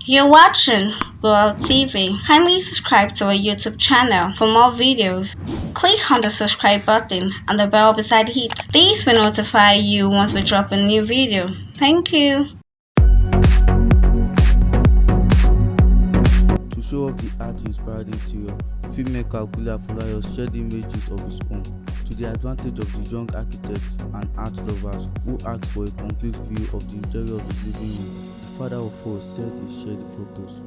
You're watching World TV. Kindly subscribe to our YouTube channel for more videos. Click on the subscribe button and the bell beside it. This will notify you once we drop a new video. Thank you. To show off the art-inspired interior, filmmaker Kunle Afolayan shared images of his home to the advantage of the young architects and art lovers who asked for a complete view of the interior of his living room. The father of four said he shared the photos.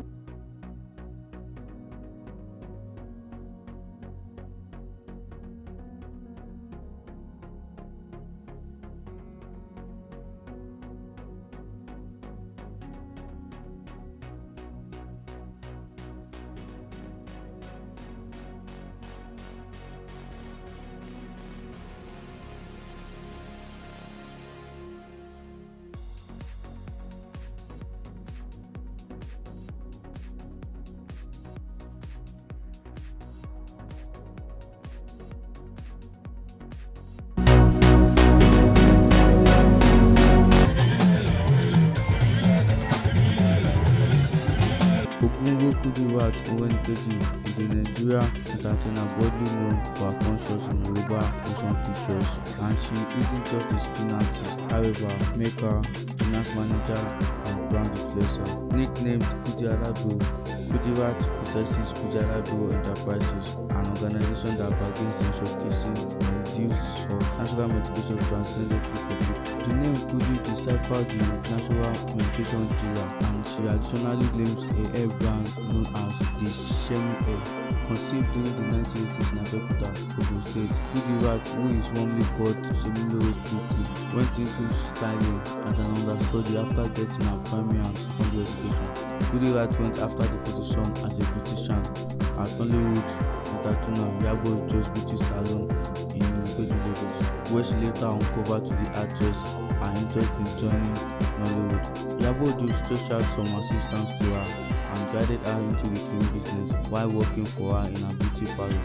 Kudirat Morenikeji is a Nigerian entertainer broadly known for her functions in Yoruba motion pictures, and she isn't just a screen artist, however, maker, finance manager, and brand influencer. Nicknamed Kudirat possesses Kudirat Enterprises, an organization that bargains in showcasing deals for natural medication transcendently for people. The name Kudi deciphers the natural medication dealer, and she additionally claims a hair brand known as the Shemi Hair. Conceived during the 1980s in Abeokuta, Ogun State, Kudirat, who is warmly called Shemilo Beauty, went into styling as an understudy after getting her primary and secondary education. Kudirat went after the position as a beautician at Hollywood entertainer Iyabo Ojo's beauty salon in Morenikeji, Lagos, where she later uncovered to the actress her interest in joining Nollywood. Iyabo Ojo stretched out some assistance to her and guided her into the film business while working for her in her beauty parlor.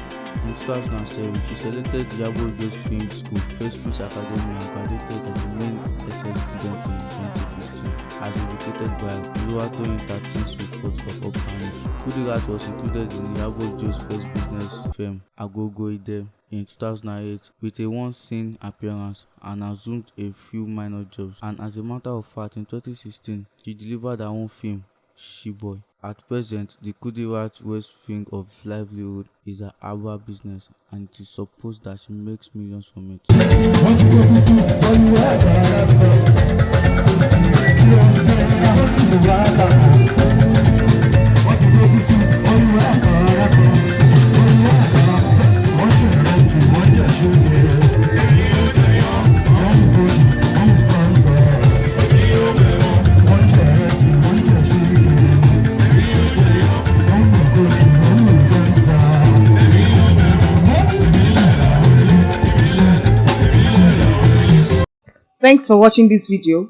In 2007, she selected Iyabo Ojo's film school, First Peace Academy, and graduated as the main SS student in 2015, as indicated by Oluwatoyin 13th report of Okanich. Kudirat was included in Iyabo Ojo's first business firm, Agogo Ide, in 2008 with a one-scene appearance and assumed a few minor jobs, and as a matter of fact in 2016 she delivered her own film, She-Boy. At present, the Kudirat West wing of livelihood is her herbal business, and it is supposed that she makes millions from it. Thanks for watching this video.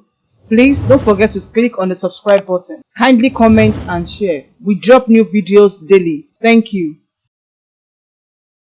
Please don't forget to click on the subscribe button. Kindly comment and share. We drop new videos daily. Thank you.